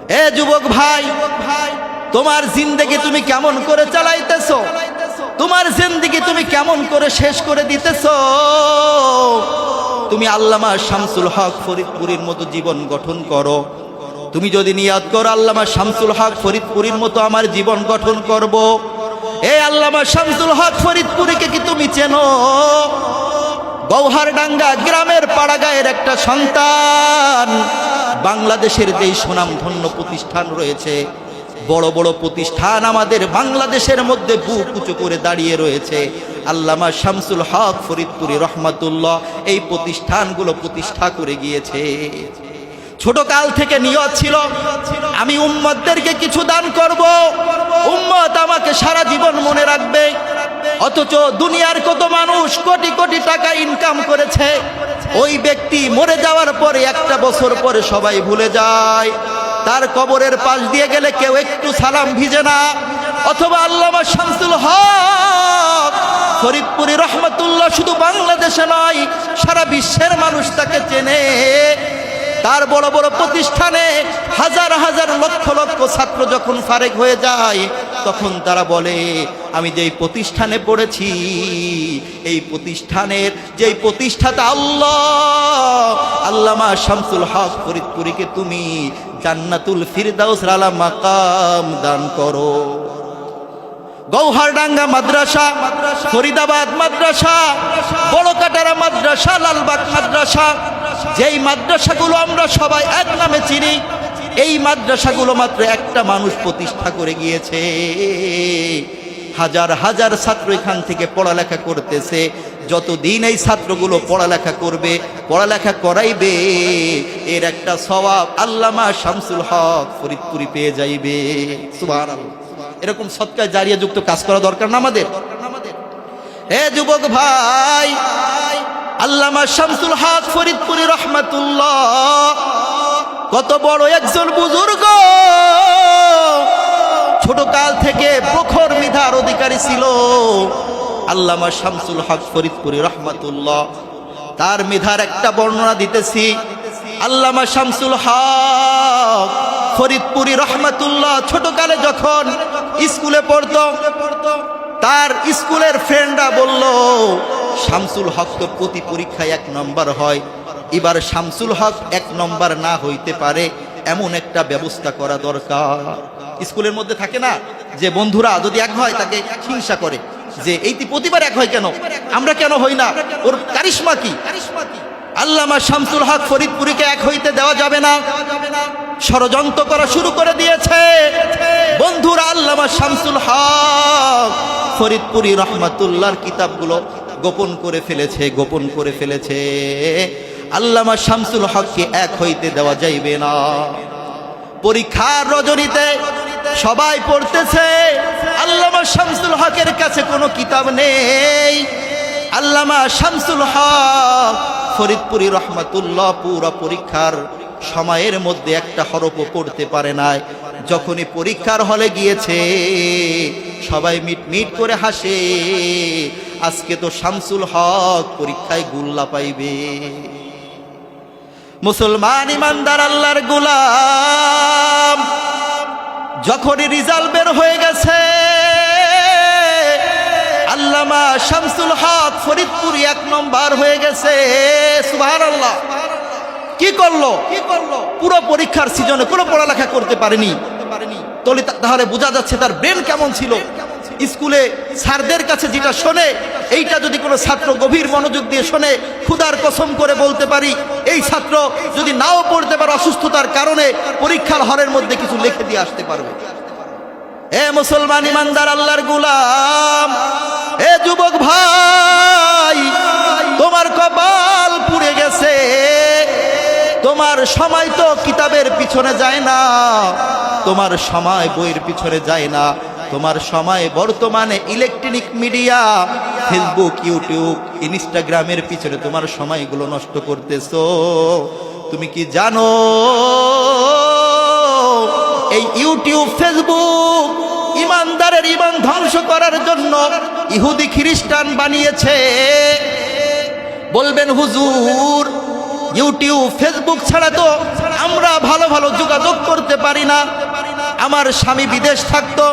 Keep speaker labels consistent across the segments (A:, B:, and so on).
A: এ যুবক ভাই, তোমার জিন্দেগি তুমি কেমন করে চালাইতেছো? তোমার জিন্দেগি তুমি কেমন করে শেষ করে দিতেছো? তুমি আল্লামা শামসুল হক ফরিদপুরীর মতো জীবন গঠন করো। তুমি যদি নিয়াত করো আল্লামা শামসুল হক ফরিদপুরীর মতো আমার জীবন গঠন করব, এই আল্লামা শামসুল হক ফরিদপুরীকে কি তুমি চেনো? গৌহারডাঙ্গা গ্রামের পাড়াগাঁয়ের একটা সন্তান। বাংলাদেশের যেই সুনামধন্য প্রতিষ্ঠান রয়েছে, বড় বড় প্রতিষ্ঠান আমাদের বাংলাদেশের মধ্যে বুক উঁচু করে দাঁড়িয়ে রয়েছে। আল্লামা শামসুল হক ফরিদপুরী রহমাতুল্লাহ এই প্রতিষ্ঠানগুলো প্রতিষ্ঠা করে গিয়েছে। ছোট কাল থেকে নিয়ত ছিল আমি উম্মতদেরকে কিছু দান করব, উম্মত আমাকে সারা জীবন মনে রাখবে। অথচ দুনিয়ার কত মানুষ কোটি কোটি টাকা ইনকাম করেছে, ওই ব্যক্তি মরে যাওয়ার পরে একটা বছর পরে সবাই ভুলে যায়। তার কবরের পাশ দিয়ে গেলে কেউ একটু সালাম ভিজে না। অথবা আল্লামা শামসুল হক ফরিদপুরী রহমাতুল্লাহ শুধু বাংলাদেশে নয়, সারা বিশ্বের মানুষ তাকে চেনে। তার বড় বড় প্রতিষ্ঠানে হাজার হাজার লক্ষ লক্ষ ছাত্র যখন ফারেক হয়ে যায়, তখন তারা বলে আমি যেই প্রতিষ্ঠানে পড়েছি, এই প্রতিষ্ঠানের যেই প্রতিষ্ঠাতা আল্লামা শামসুল হক ফরিদপুরীকে তুমি জান্নাতুল ফিরদাউসের আলা মাকাম দান করো। গৌহারডাঙ্গা মাদ্রাসা, ফরিদাবাদ মাদ্রাসা, বড়কাটারা মাদ্রাসা, লালবাগ মাদ্রাসা, যেই মাদ্রাসাগুলো আমরা সবাই এক নামে চিনি, এই মাদ্রাসাগুলো মাত্র একটা মানুষ প্রতিষ্ঠা করে গিয়েছে। হাজার হাজার ছাত্র এখান থেকে পড়ালেখা করতেছে। যতদিন এই ছাত্রগুলো পড়ালেখা করবে, পড়ালেখা করাইবে, এর একটা সওয়াব আল্লামা শামসুল হক ফরিদপুরী পেয়ে যাইবে। সুবহানাল্লাহ। এরকম সদকায়ে জারিয়া যুক্ত কাজ করা দরকার না আমাদের? হে যুবক ভাই, আল্লামা শামসুল হক ফরিদপুরী রহমাতুল্লাহ কত বড় একজন বুজুর্গ। ছোট কাল থেকে প্রখর মেধার অধিকারী ছিল আল্লামা শামসুল হক ফরিদপুরী রহমাতুল্লাহ। তার মেধার একটা বর্ণনা দিতেছি। আল্লামা শামসুল হক ফরিদপুরী রহমাতুল্লাহ ছোটকালে যখন স্কুলে পড়তো, তার স্কুলের ফ্রেন্ডরা বলল শামসুল হক তো প্রতি পরীক্ষায় 1 নম্বর হয়, এবার শামসুল হক 1 নম্বর না হইতে পারে, এমন একটা ব্যবস্থা করা দরকার। স্কুলের মধ্যে থাকে না যে বন্ধুরা যদি 1 হয় তাকে হিংসা করে, যে এই প্রতিবার 1 হয় কেন, আমরা কেন হই না, ওর কারিশমা কি? আল্লামা শামসুল হক ফরিদপুরীকে 1 হইতে দেওয়া যাবে না, ষড়যন্ত্র করা শুরু করে দিয়েছে বন্ধুরা। আল্লামা শামসুল হক ফরিদপুরী রহমাতুল্লাহর কিতাবগুলো গোপন করে ফেলেছে। আল্লামা শামসুল হককে 1 হইতে দেওয়া যাইবে না। পরীক্ষার রজনীতে সবাই পড়তেছে, আল্লামা শামসুল হকের কাছে কোনো কিতাব নেই। আল্লামা শামসুল হক ফরিদপুরী রহমাতুল্লাহ পুরো পরীক্ষার সময়ের মধ্যে একটা হরফও পড়তে পারে নাই। যখনই পরীক্ষার হলে গিয়েছে, সবাই মিট করে হাসে, আজকে তো শামসুল হক পরীক্ষায় গুল্লা পাইবে। মুসলমান ইমানদার আল্লাহর গোলাম, যখনই রেজাল্ট বের হয়ে গেছে, আল্লামা শামসুল হক ফরিদপুরী 1 নম্বর হয়ে গেছে। সুবহানাল্লাহ। কি করলো? পুরো পরীক্ষার সিজনে কোনো পড়ালেখা করতে পারেনি। তাহলে বোঝা যাচ্ছে তার ব্রেন কেমন ছিল। স্কুলে স্যারদের কাছে যেটা শোনে, এইটা যদি কোনো ছাত্র গভীর মনোযোগ দিয়ে শোনে, খুদার কসম করে বলতে পারি এই ছাত্র যদি নাও পড়তে পারে অসুস্থতার কারণে, পরীক্ষার হলের মধ্যে কিছু লিখে দিয়ে আসতে পারবে। এ মুসলমান ইমানদার আল্লাহর গোলাম, এ যুবক ভাই, তোমার কপাল পুড়ে গেছে। তোমার সময় তো কিতাবের পিছনে যায় না, তোমার সময় বইয়ের পিছনে যায় না, তোমার সময় বর্তমানে ইলেকট্রনিক মিডিয়া, ফেসবুক, ইউটিউব, ইনস্টাগ্রামের পিছনে তোমার সময়গুলো নষ্ট করতেছো। তুমি কি জানো এই ইউটিউব, ফেসবুক ইমানদারের ইমান ধ্বংস করার জন্য ইহুদি খ্রিস্টান বানিয়েছে? বলবেন হুজুর ইউটিউব ফেসবুক ছাড়া তো আমরা ভালো ভালো যোগাযোগ করতে পারি না। আমার স্বামী বিদেশ থাকতো,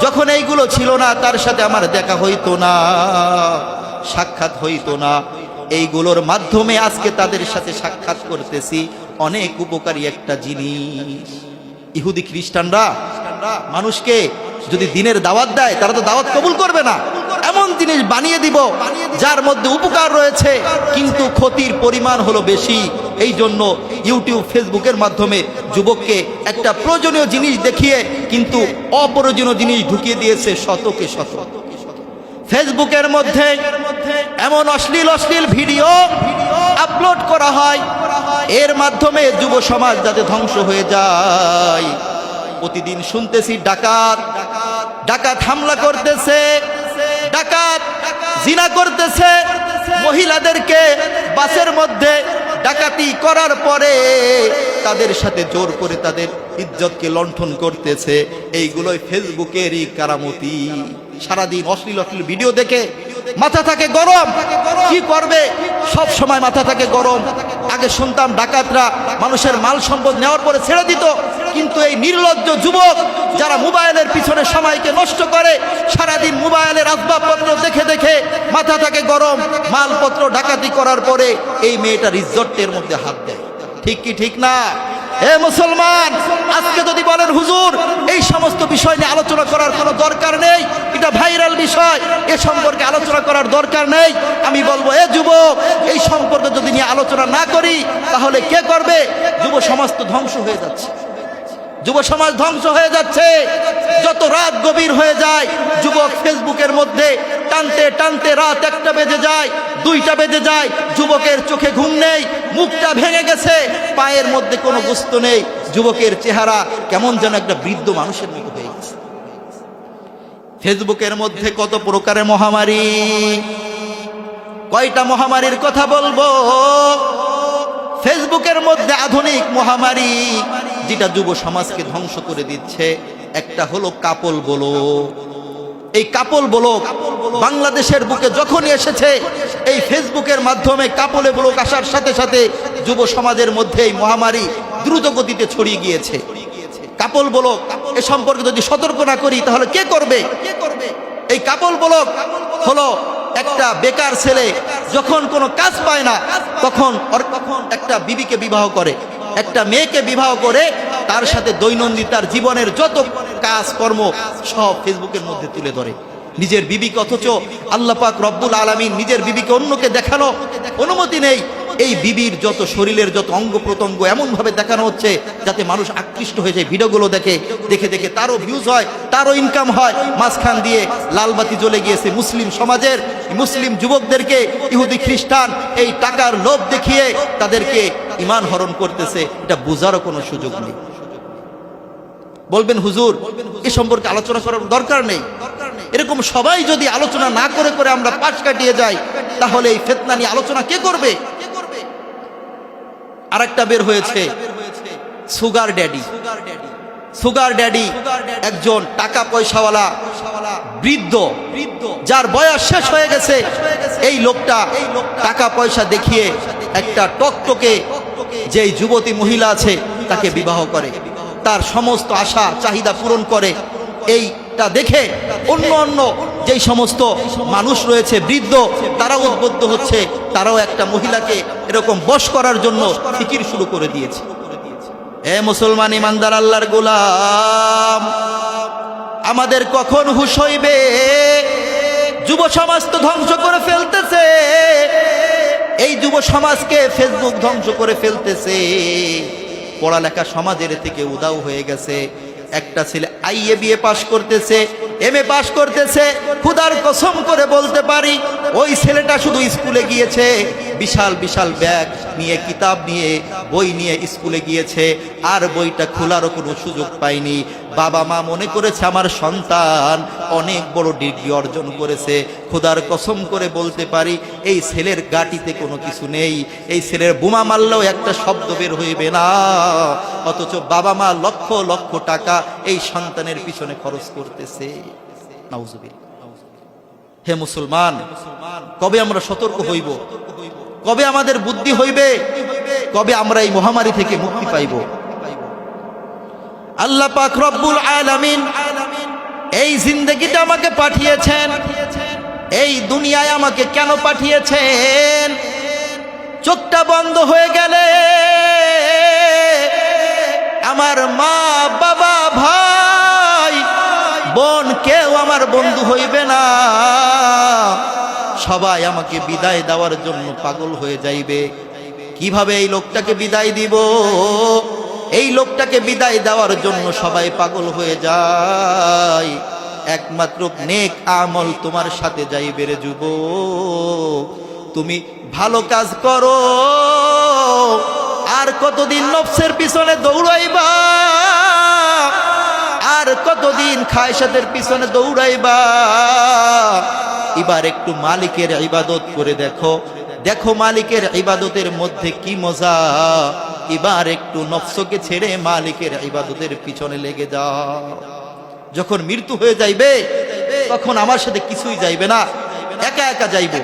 A: যখন এইগুলো ছিল না তার সাথে আমার দেখা হইতো না, সাক্ষাৎ হইতো না। এইগুলোর মাধ্যমে আজকে তাদের সাথে সাক্ষাৎ করতেছি, অনেক উপকারী একটা জিনিস। ইহুদি খ্রিস্টানরা মানুষকে যদি দিনের দাওয়াত দেয়, তারা তো দাওয়াত কবুল করবে না। এমন জিনিস বানিয়ে দিব যার মধ্যে উপকার রয়েছে কিন্তু ক্ষতির পরিমাণ হলো বেশি। এই জন্য ইউটিউব ফেসবুকের মাধ্যমে যুবককে একটা প্রয়োজনীয় জিনিস দেখিয়ে কিন্তু অপ্রয়োজনীয় জিনিস ঢুকিয়ে দিয়েছে শতকে শত। ফেসবুকের মধ্যে এমন অশ্লীল অশ্লীল ভিডিও আপলোড করা হয়, এর মাধ্যমে যুব সমাজ যাতে ধ্বংস হয়ে যায়। প্রতিদিন শুনতেছি ডাকাত ডাকাত হামলা করতেছে, ডাকাত জিনা করতেছে, মহিলাদেরকে বাসের মধ্যে ডাকাতি করার পরে তাদের সাথে জোর করে তাদের ইজ্জতকে লণ্ঠন করতেছে। এইগুলোই ফেসবুকেরই কারামতি। সারাদিন অশ্লীল অশ্লীল ভিডিও দেখে মাথা থাকে গরম, কি করবে সব সময় মাথা থাকে গরম। আগে শুনতাম ডাকাতরা মানুষের মাল সম্পদ নেওয়ার পরে ছেড়ে দিত, কিন্তু এই নির্লজ্জ যুবক যারা মোবাইলের পিছনে সময়কে নষ্ট করে, সারাদিন মোবাইলের আসবাবপত্র দেখে দেখে মাথা থাকে গরম, মালপত্র ডাকাতি করার পরে এই মেয়েটার ইজ্জতের মধ্যে হাত দেয়। ঠিক কি ঠিক না? এ মুসলমান, আজকে যদি বলেন হুজুর এই সমস্ত বিষয় নিয়ে আলোচনা করার কোনো দরকার নেই, এটা ভাইরাল বিষয়, এ সম্পর্কে আলোচনা করার দরকার নেই, আমি বলবো এ যুবক, এই সম্পর্কে যদি নিয়ে আলোচনা না করি তাহলে কে করবে? যুব সমাজ তো ধ্বংস হয়ে যাচ্ছে, যুব সমাজ ধ্বংস হয়ে যাচ্ছে। যত রাত গভীর হয়ে যায়, যুবক ফেসবুকের মধ্যে টানতে টানতে রাত 1টা বেজে যায়, 2টা বেজে যায়, যুবকের চোখে ঘুম নেই, মুখটা ভেঙে গেছে, পায়ের মধ্যে কোনো গোস্ত নেই, যুবকের চেহারা কেমন যেন একটা বৃদ্ধ মানুষের মতো হয়ে গেছে। ফেসবুকের মধ্যে কত প্রকারের মহামারী, কয়টা মহামারীর কথা বলবো। ফেসবুকের মধ্যে আধুনিক মহামারী যেটা যুব সমাজকে ধ্বংস করে দিচ্ছে, একটা হলো কাপল ব্লগ। এই কাপল ব্লগ বাংলাদেশের বুকে যখনই এসেছে, এই ফেসবুকের মাধ্যমে কাপলে ব্লগ আসার সাথে সাথে যুব সমাজের মধ্যে এই মহামারী দ্রুত গতিতে ছড়িয়ে গিয়েছে। কাপল ব্লগ এ সম্পর্কে যদি সতর্ক না করি তাহলে কে করবে? এই কাপল ব্লগ হলো একটা বেকার ছেলে যখন কোনো কাজ পায় না তখন একটা বিবিকে বিবাহ করে, একটা মেয়েকে বিবাহ করে, তার সাথে দৈনন্দিন তার জীবনের যত কাজকর্ম সব ফেসবুকের মধ্যে তুলে ধরে নিজের বিবিকে। অথচ আল্লাহ পাক রব্বুল আলামিন নিজের বিবিকে অন্যকে দেখানো অনুমতি নেই। এই বিবির যত শরীরের যত অঙ্গ প্রত্যঙ্গ এমন ভাবে দেখানো হচ্ছে যাতে মানুষ আকৃষ্ট হয়ে যায়। ভিডিওগুলো দেখে দেখে দেখে তারও ভিউজ হয়, তারও ইনকাম হয়। মাঝখান দিয়ে লালবাতি জ্বলে গিয়েছে মুসলিম সমাজের। মুসলিম যুবকদেরকে ইহুদি খ্রিস্টান এই টাকার লোভ দেখিয়ে তাদেরকে ঈমান হরণ করতেছে, এটা বোঝারও কোনো সুযোগ নেই। বলবেন হুজুর এ সম্পর্কে আলোচনা করার দরকার নেই। এরকম সবাই যদি আলোচনা না করে করে আমরা পাশ কাটিয়ে যাই তাহলে এই ফিতনা নিয়ে আলোচনা কে করবে? আরেকটা বের হয়েছে সুগার ড্যাডি। সুগার ড্যাডি একজন টাকা পয়সাওয়ালা বৃদ্ধ, যার বয়স শেষ হয়ে গেছে। এই লোকটা টাকা পয়সা দেখিয়ে একটা টকটকে যেই যুবতী মহিলা আছে তাকে বিবাহ করে, তার সমস্ত আশা চাহিদা পূরণ করে। এইটা দেখে অন্য অন্য যেই সমস্ত মানুষ রয়েছে বৃদ্ধ, তারাও উদ্বুদ্ধ হচ্ছে, তারাও একটা মহিলাকে এরকম বশ করার জন্য ফিকির শুরু করে দিয়েছে। এ মুসলমান ইমানদার আল্লাহর গোলাম, আমাদের কখন হুঁশ হইবে? যুব সমাজ তো ধ্বংস করে ফেলতেছে, এই যুব সমাজকে ফেসবুক ধ্বংস করে ফেলতেছে। পড়ালেখা সমাজের থেকে উদাও হয়ে গেছে। একটা ছেলে আইএ বিএ পাশ করতেছে, এমএ পাশ করতেছে, খুদার কসম করে বলতে পারি ওই ছেলেটা শুধু স্কুলে গিয়েছে, বিশাল বিশাল ব্যাগ নিয়ে, কিতাব নিয়ে, বই নিয়ে স্কুলে গিয়েছে, আর বইটা খোলারও কোনো সুযোগ পায়নি। বাবা মা মনে করেছে আমার সন্তান অনেক বড় ডিগ্রি অর্জন করেছে। খোদার কসম করে বলতে পারি এই ছেলের গাটিতে কোনো কিছু নেই, এই ছেলের বোমা মারলেও একটা শব্দ বের হইবে না। অথচ বাবা মা লক্ষ লক্ষ টাকা এই সন্তানের পিছনে খরচ করতেছে। নাউজুবিল্লাহ। হে মুসলমান, কবে আমরা সতর্ক হইব? কবে আমাদের বুদ্ধি হইবে? কবে আমরা এই মহামারী থেকে মুক্তি পাইব? আল্লাহ পাক রব্বুল আলামিন এই জিন্দেগিটা আমাকে পাঠিয়েছেন, এই দুনিয়ায় আমাকে কেন পাঠিয়েছেন? চোখটা বন্ধ হয়ে গেলে আমার মা বাবা ভাই বোন কেউ আমার বন্ধু হইবে না, সবাই আমাকে বিদায় দেওয়ার জন্য পাগল হয়ে যাইবে। কিভাবে এই লোকটাকে বিদায় দিব? এই লোকটাকে বিদায় দেওয়ার জন্য সবাই পাগল হয়ে যায়। একমাত্র নেক আমল তোমার সাথে যাইবে রে যুবক। তুমি ভালো কাজ করো, আর কতদিন নফসের পিছনে দৌড়াইবা, আর কতদিন খায়সাতের পিছনে দৌড়াইবা? এবার একটু মালিকের ইবাদত করে দেখো, দেখো মালিকের ইবাদতের মধ্যে কি মজা। এবার একটু নফসকে ছেড়ে মালিকের ইবাদতের পিছনে লেগে যাও। যখন মৃত্যু হয়ে যাইবে তখন আমার সাথে কিছুই যাইবে না, একা একা যাইব।